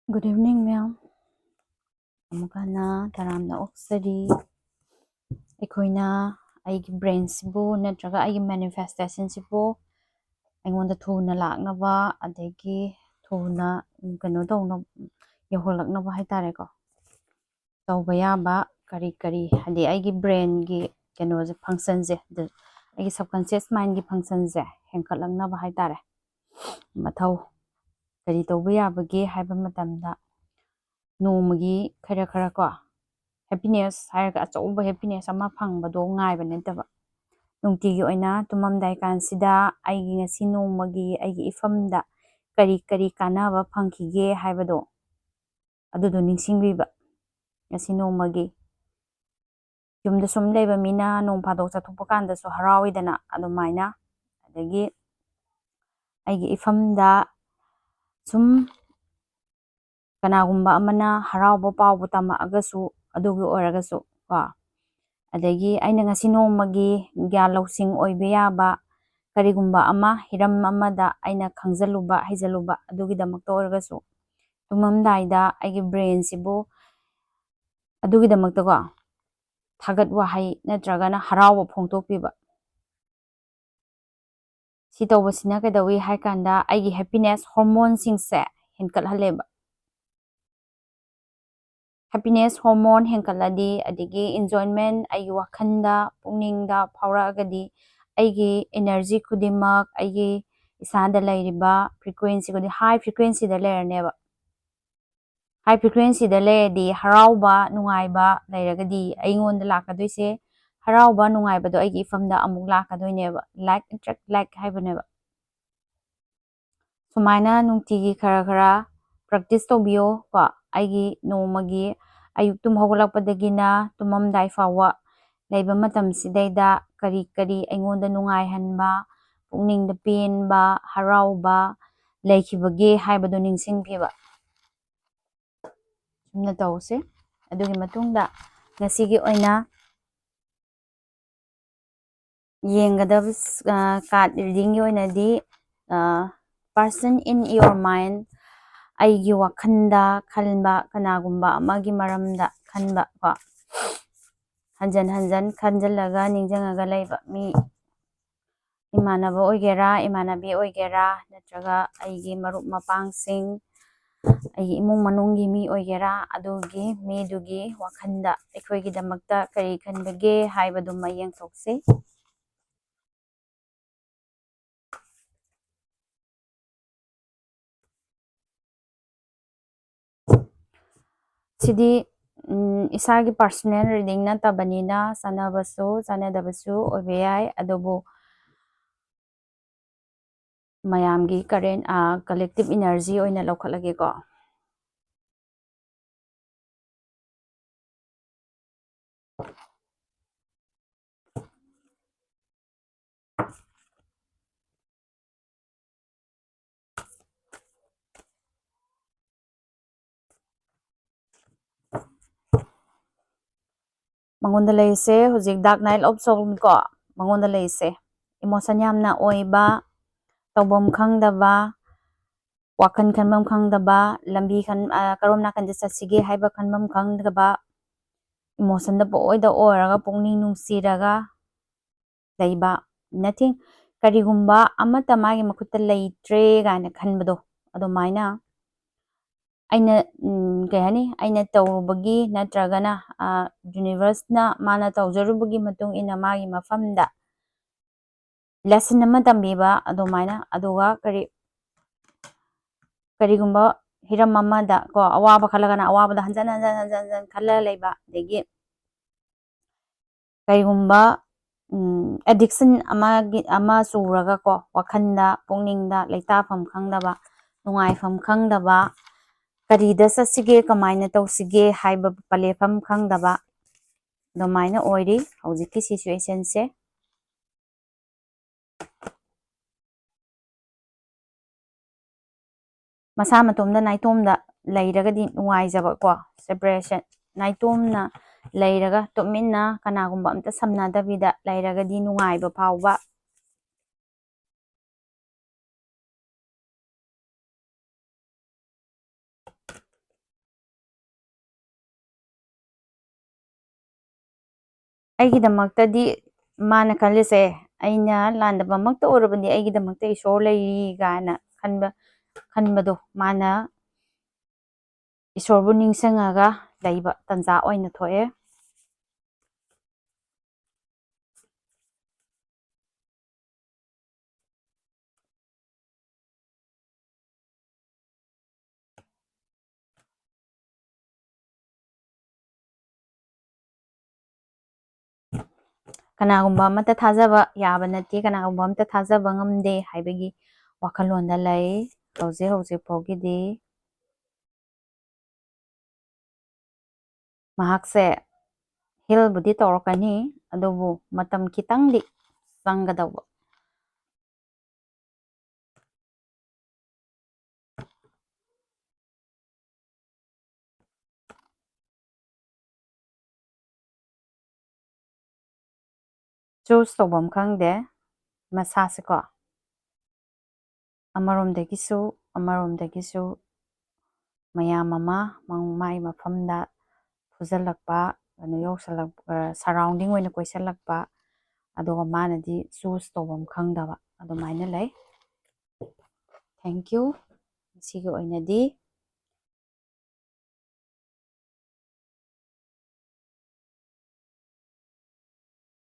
Good evening, ma'am. Amukana taramna oksari. Aikoina aigi brain sibu natraga aigi manifestation sibu aingwanda thuna laknaba adegi thuna kano tawna yaholagnaba haitare ko. Tawba yaba kari hadi aigi brain gi kano je function je aigi subconscious mind gi function je henkalagnaba haitare. Mathau kari tawba yaba ge haiba matamda nomagi khara ko happiness hairga achouba happiness ama phangba do ngai ba netaba nungti gi oina tumamdai kansida aigi ngasi nomagi aigi ifamda kari kanaba phangkhige haibado adudo ningsingbiba ngasi nomagi yumda sum leiba mina nong phadok chathokpa kanda so harawidana adumaina adagi aigi ifamda sum kanagumba amana harawba pawbu tama agasu adugi oragasu ko adagi aina ngasi nomagi gya lawsing oibe yaba karigumba ama hiram amada aina khangjaluba haijaluba adugi damakta oragasu tumamdaida aigi brain sibu adugi damakta ko thagat wahai natragana harawba phongtokpiba si tawbasina kadawi haikanda aigi happiness hormone singse henkathaleba happiness hormone henkaladi adigi enjoyment aigi wakhanda puningda phawragadi aigi energy kudimak aigi isada lairiba frequency kudi high frequency da lerane high frequency da leradi harawba nungaiba lairagadi aingonda lakadoise harawba nungaiba do aigi ifamda amuk lakadoineba like attract like haibaneba sumaina nungtigi khara practice tawbiyo ko aigi nomagi ayuk tum hogolakpadagina tumamdai fawa leiba matam sidaida kari aingonda nungai hanba pukningda penba harawba leikibage haibado ningsingpiba sumna tawse adugi matungda ngasigi oina yengadab card reading gi oina di person in your mind aigi wakhanda khalba kanagumba amagi maramda khanba ko hanjan khanjalaga ningjangaga leiba mi imanaba oigera imanabi oigera natraga aigi marup mapangsing aigi imung manunggi mi oigera adugi midugi wakhanda ekhoigi damakta kari khanbage haibaduma yengthokse sidi isagi personal reading na tabanina sanabasu sanadabasu oibeyai adobo mayamgi current collective energy oina lokhalage ko mangonda leise hojik dark night of soul ko mangonda leise emotion yamna oiba tawbam khangdaba wakhan khanbam khangdaba lambi khan karom nakan de chatsige haiba khanbam khangdaba emotion da boida oraga pungning nungsiraga leiba nothing karigumba amata magi makutta leitre gaina khanbado adumaina aina kayani aina tawrubagi natragana universe na mana tawjarubagi matung ina magi mafamda lesson nama tambiba adumaina aduga karigumba hiram amada ko awaba khalagana awabada hanjan khala leiba degi karigumba addiction ama suraga ko wakhanda pungningda leitafam khangdaba nungaifam khangdaba karida satsige kamaina tawsige haiba palefam khangdaba domaina oiri hojiki situation se masa matomda naitomda leiragadi nungaijaba ko separation naitomna leiraga tominna kanagumba amta samnadabida leiragadi nungaiba phawba ꯑꯩꯒꯤꯗꯃꯛꯇꯗꯤ ꯃꯥꯅ ꯈꯜꯂꯤꯁꯦ ꯑꯩꯅ ꯂꯥꯟꯗꯕꯃꯛꯇ ꯑꯣꯏꯔꯕꯗꯤ ꯑꯩꯒꯤꯗꯃꯛꯇ ꯏꯁꯣꯔ ꯂꯩꯔꯤ ꯀꯥꯏꯅ ꯈꯟꯕꯗꯣ ꯃꯥꯅ ꯏꯁꯣꯔꯕꯨ ꯅꯤꯡꯁꯤꯡꯉꯒ ꯂꯩꯕ ꯇꯟꯖꯥ ꯑꯣꯏꯅ ꯊꯣꯛꯑꯦ꯫ ꯀꯅꯥꯒꯨꯝꯕ ꯑꯃꯠꯇ ꯊꯥꯖꯕ ꯌꯥꯕ ꯅꯠꯇꯦ, ꯀꯅꯥꯒꯨꯝꯕ ꯑꯃꯠꯇ ꯊꯥꯖꯕ ꯉꯝꯗꯦ ꯍꯥꯏꯕꯒꯤ ꯋꯥꯈꯜꯂꯣꯟꯗ ꯂꯩ ꯍꯧꯖꯤꯛ ꯐꯥꯎꯒꯤꯗꯤ꯫ ꯃꯍꯥꯛꯁꯦ ꯍꯤꯜꯕꯨꯗꯤ ꯇꯧꯔꯛꯀꯅꯤ ꯑꯗꯨꯕꯨ ꯃꯇꯝ ꯈꯤꯇꯪꯗꯤ ꯆꯪꯒꯗꯧꯕ꯫ ꯆꯨꯁ ꯇꯧꯐꯝ ꯈꯪꯗꯦ ꯃꯁꯥꯁꯦꯀꯣ, ꯑꯃꯔꯣꯝꯗꯒꯤꯁꯨ ꯃꯌꯥꯝ ꯑꯃ ꯃꯥꯏ ꯃꯐꯝꯗ ꯐꯨꯖꯜꯂꯛꯄ, ꯌꯧꯁꯜꯂꯛꯄ, ꯁꯔꯥꯎꯟꯗꯤꯡ ꯑꯣꯏꯅ ꯀꯣꯏꯁꯜꯂꯛꯄ, ꯑꯗꯨꯒ ꯃꯥꯅꯗꯤ ꯆꯨꯁ ꯇꯧꯐꯝ ꯈꯪꯗꯕ ꯑꯗꯨꯃꯥꯏꯅ ꯂꯩ꯫ ꯊꯦꯡꯛ ꯌꯨ ꯉꯁꯤꯒꯤ ꯑꯣꯏꯅꯗꯤ꯫